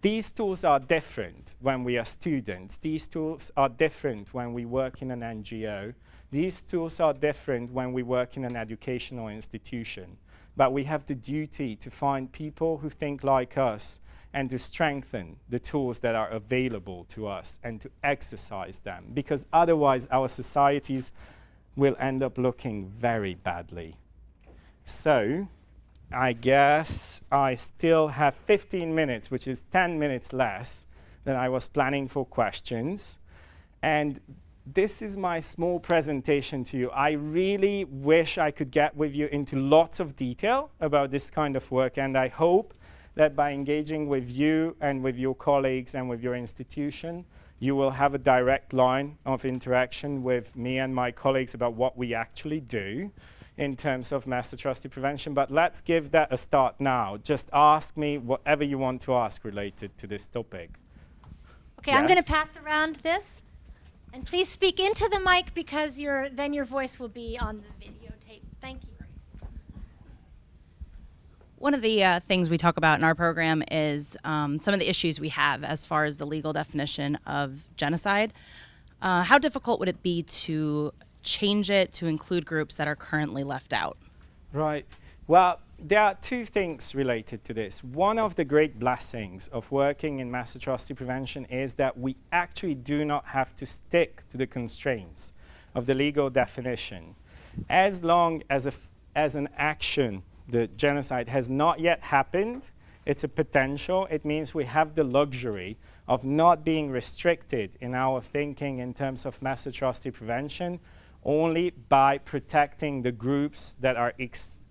These tools are different when we are students. These tools are different when we work in an NGO. These tools are different when we work in an educational institution. But we have the duty to find people who think like us and to strengthen the tools that are available to us and to exercise them, because otherwise our societies will end up looking very badly. So I guess I still have 15 minutes, which is 10 minutes less than I was planning for questions. And this is my small presentation to you. I really wish I could get with you into lots of detail about this kind of work, and I hope that by engaging with you and with your colleagues and with your institution, you will have a direct line of interaction with me and my colleagues about what we actually do in terms of mass atrocity prevention. But let's give that a start now. Just ask me whatever you want to ask related to this topic. Okay, yes? I'm going to pass around this. And please speak into the mic, because then your voice will be on the videotape. Thank you. One of the things we talk about in our program is some of the issues we have as far as the legal definition of genocide. How difficult would it be to change it to include groups that are currently left out? Right. Well, there are two things related to this. One of the great blessings of working in mass atrocity prevention is that we actually do not have to stick to the constraints of the legal definition. As long as an action, the genocide, has not yet happened, it's a potential. It means we have the luxury of not being restricted in our thinking in terms of mass atrocity prevention only by protecting the groups that are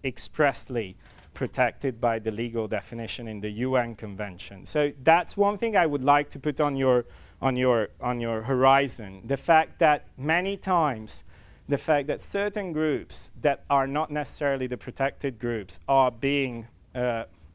expressly protected by the legal definition in the UN Convention. So that's one thing I would like to put on your horizon. The fact that many times the fact that certain groups that are not necessarily the protected groups are being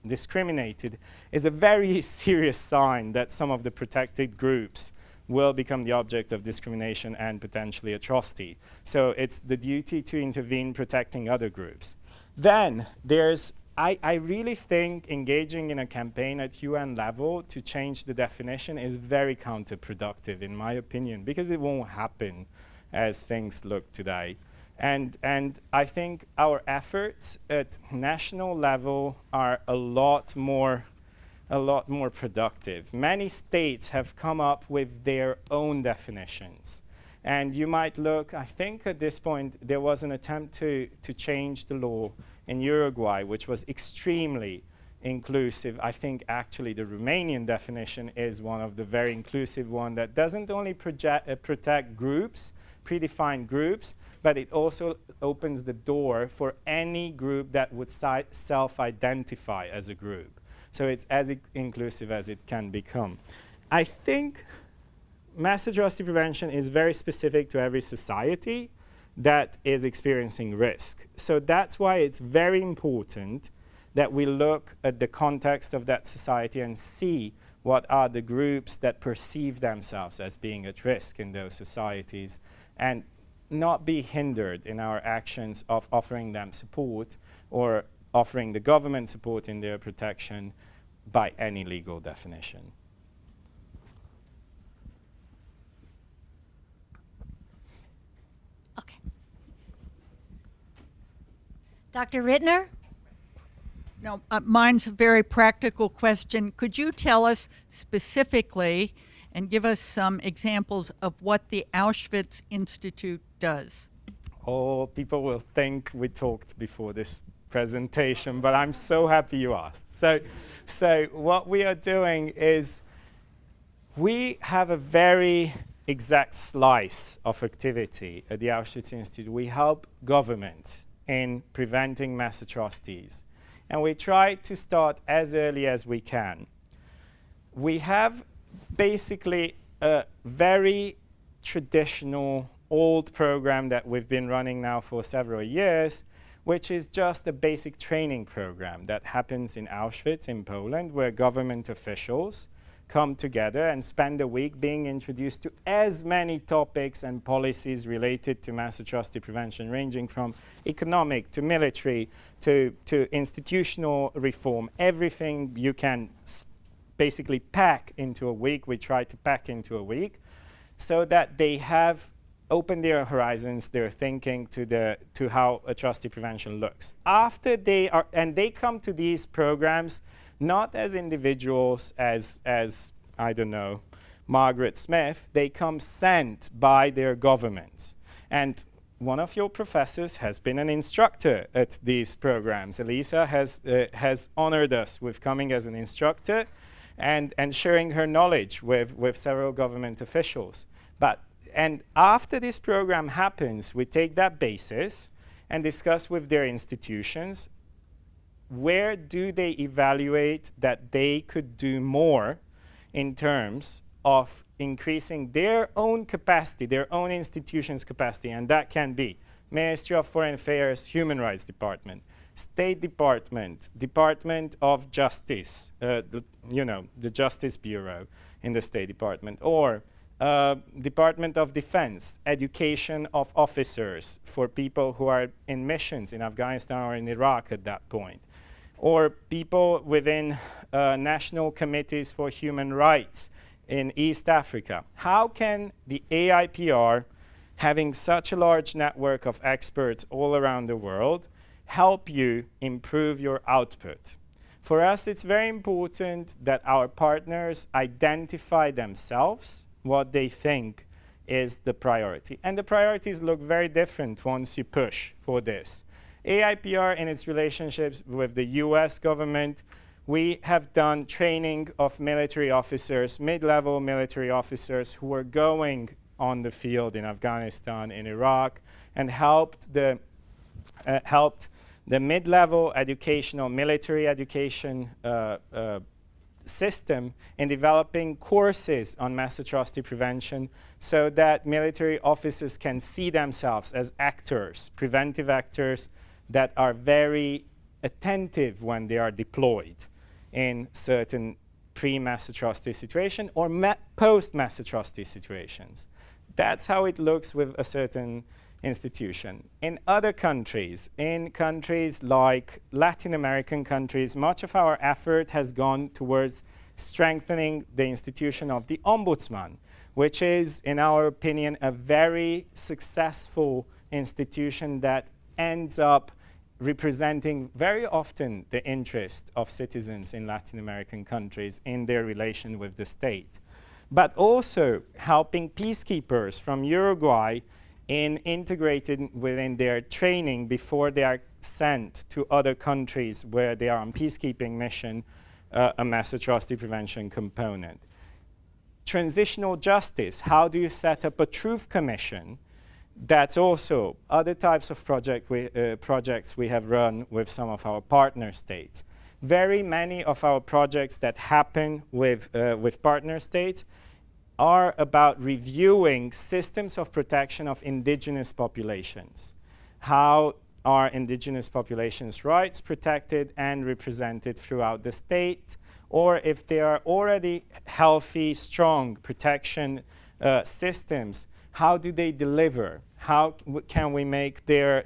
discriminated is a very serious sign that some of the protected groups will become the object of discrimination and potentially atrocity. So it's the duty to intervene protecting other groups. Then there's, I really think engaging in a campaign at UN level to change the definition is very counterproductive, in my opinion, because it won't happen as things look today. And I think our efforts at national level are a lot more productive. Many states have come up with their own definitions. And you might look, I think at this point, there was an attempt to change the law in Uruguay, which was extremely inclusive. I think actually the Romanian definition is one of the very inclusive one that doesn't only protect groups, predefined groups, but it also opens the door for any group that would self-identify as a group. So it's as inclusive as it can become. I think mass atrocity prevention is very specific to every society that is experiencing risk. So that's why it's very important that we look at the context of that society and see what are the groups that perceive themselves as being at risk in those societies, and not be hindered in our actions of offering them support or offering the government support in their protection by any legal definition. Okay. Dr. Rittner? No, mine's a very practical question. Could you tell us specifically and give us some examples of what the Auschwitz Institute does? Oh, people will think we talked before this presentation, but I'm so happy you asked. So what we are doing is we have a very exact slice of activity at the Auschwitz Institute. We help governments in preventing mass atrocities, and we try to start as early as we can. We have basically a very traditional old program that we've been running now for several years, which is just a basic training program that happens in Auschwitz in Poland, where government officials come together and spend a week being introduced to as many topics and policies related to mass atrocity prevention, ranging from economic to military to institutional reform. Everything you can basically pack into a week, we try to pack into a week, so that they have opened their horizons, their thinking to how atrocity prevention looks. After they come to these programs not as individuals, as I don't know, Margaret Smith. They come sent by their governments. And one of your professors has been an instructor at these programs. Elisa has honored us with coming as an instructor and sharing her knowledge with several government officials. And after this program happens, we take that basis and discuss with their institutions where do they evaluate that they could do more in terms of increasing their own capacity, their own institution's capacity, and that can be Ministry of Foreign Affairs, Human Rights Department, State Department, Department of Justice, the Justice Bureau in the State Department, or Department of Defense, education of officers for people who are in missions in Afghanistan or in Iraq at that point, or people within national committees for human rights in East Africa. How can the AIPR, having such a large network of experts all around the world, help you improve your output? For us, it's very important that our partners identify themselves what they think is the priority. And the priorities look very different once you push for this. AIPR, in its relationships with the US government, we have done training of military officers, mid-level military officers who were going on the field in Afghanistan, in Iraq, and helped the mid-level educational military education system in developing courses on mass atrocity prevention so that military officers can see themselves as actors, preventive actors that are very attentive when they are deployed in certain pre-mass atrocity situation or post-mass atrocity situations. That's how it looks with a certain institution. In other countries, in countries like Latin American countries, much of our effort has gone towards strengthening the institution of the ombudsman, which is, in our opinion, a very successful institution that ends up representing very often the interest of citizens in Latin American countries in their relation with the state, but also helping peacekeepers from Uruguay in integrating within their training before they are sent to other countries where they are on peacekeeping mission, a mass atrocity prevention component. Transitional justice, how do you set up a truth commission? That's also other types of projects we have run with some of our partner states. Very many of our projects that happen with partner states are about reviewing systems of protection of indigenous populations. How are indigenous populations' rights protected and represented throughout the state? Or if they are already healthy, strong protection systems, how do they deliver? How can we make their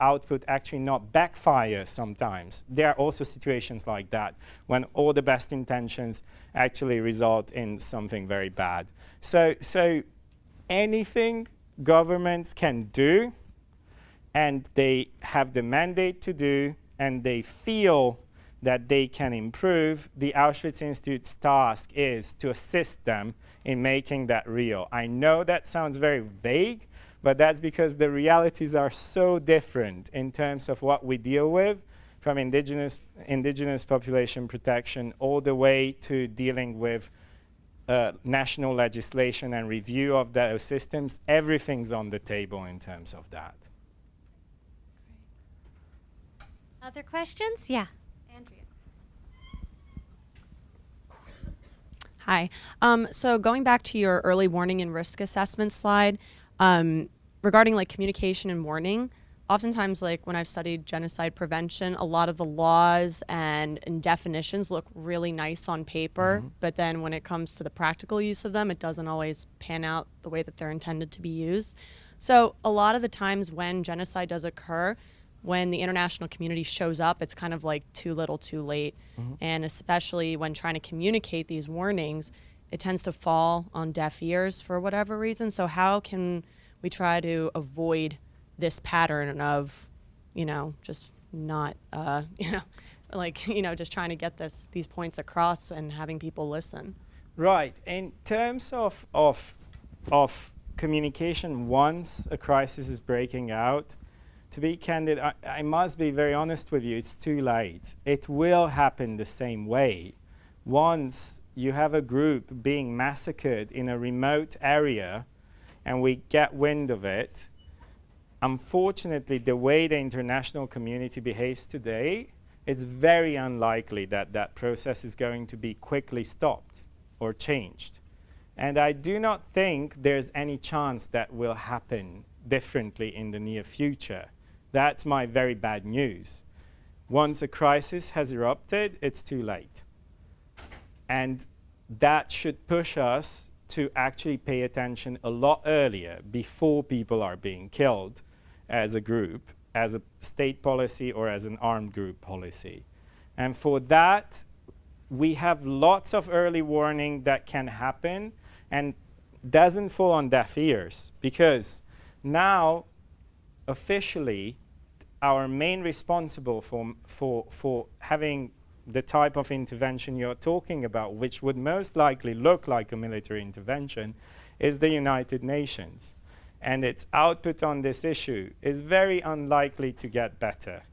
output actually not backfire sometimes? There are also situations like that when all the best intentions actually result in something very bad. So anything governments can do and they have the mandate to do and they feel that they can improve, the Auschwitz Institute's task is to assist them in making that real. I know that sounds very vague, but that's because the realities are so different in terms of what we deal with, from indigenous population protection all the way to dealing with national legislation and review of those systems. Everything's on the table in terms of that. Other questions? Yeah. Andrea. Hi. So going back to your early warning and risk assessment slide, regarding like communication and warning, oftentimes like when I've studied genocide prevention, a lot of the laws and definitions look really nice on paper, but then when it comes to the practical use of them, it doesn't always pan out the way that they're intended to be used. So a lot of the times when genocide does occur, when the international community shows up, it's kind of like too little too late. And especially when trying to communicate these warnings, it tends to fall on deaf ears for whatever reason. So how can we try to avoid this pattern of, just not, just trying to get these points across and having people listen? Right. In terms of communication, once a crisis is breaking out, to be candid, I must be very honest with you, it's too late. It will happen the same way. Once you have a group being massacred in a remote area and we get wind of it, unfortunately, the way the international community behaves today, it's very unlikely that that process is going to be quickly stopped or changed. And I do not think there's any chance that will happen differently in the near future. That's my very bad news. Once a crisis has erupted, it's too late. And that should push us to actually pay attention a lot earlier, before people are being killed as a group, as a state policy or as an armed group policy. And for that, we have lots of early warning that can happen and doesn't fall on deaf ears, because now officially our main responsible for having the type of intervention you're talking about, which would most likely look like a military intervention, is the United Nations. And its output on this issue is very unlikely to get better.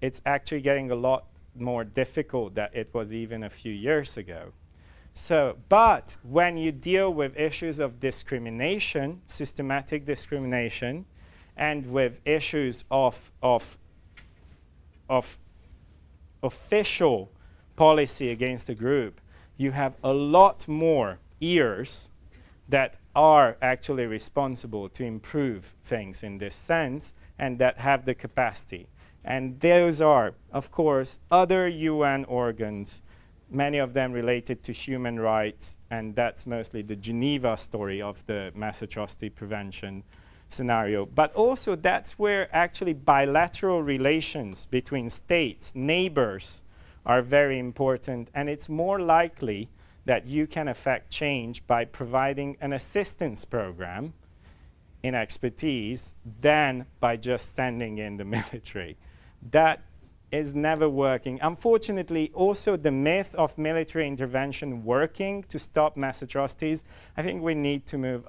It's actually getting a lot more difficult than it was even a few years ago. So, but when you deal with issues of discrimination, systematic discrimination, and with issues of official policy against a group, you have a lot more ears that are actually responsible to improve things in this sense and that have the capacity. And those are, of course, other UN organs, many of them related to human rights, and that's mostly the Geneva story of the mass atrocity prevention scenario. But also that's where actually bilateral relations between states, neighbors, are very important, and it's more likely that you can affect change by providing an assistance program in expertise than by just sending in the military. That is never working. Unfortunately, also the myth of military intervention working to stop mass atrocities, I think we need to move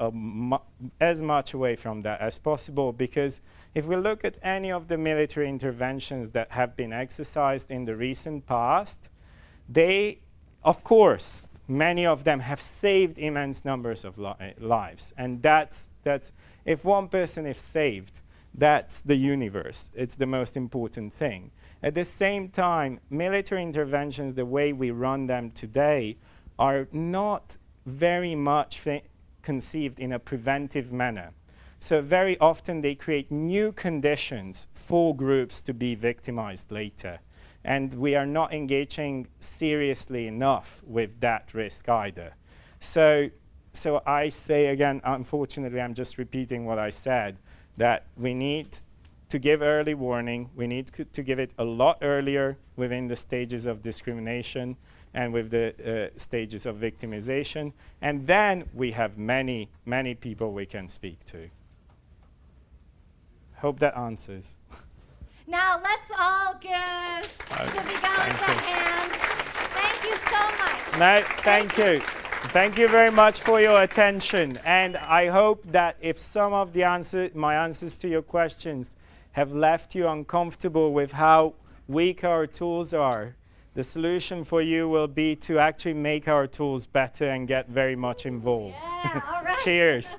as much away from that as possible, because if we look at any of the military interventions that have been exercised in the recent past, they, of course, many of them have saved immense numbers of lives. And that's if one person is saved, that's the universe. It's the most important thing. At the same time, military interventions, the way we run them today, are not very much conceived in a preventive manner. So very often they create new conditions for groups to be victimized later. And we are not engaging seriously enough with that risk either. So I say again, unfortunately, I'm just repeating what I said, that we need to give early warning. We need to give it a lot earlier within the stages of discrimination and with the stages of victimization. And then we have many, many people we can speak to. Hope that answers. Now let's all give Tibi Galis a hand. Thank you so much. No, thank you. Thank you very much for your attention. And I hope that if some of the my answers to your questions have left you uncomfortable with how weak our tools are, the solution for you will be to actually make our tools better and get very much involved. Yeah, all right. Cheers.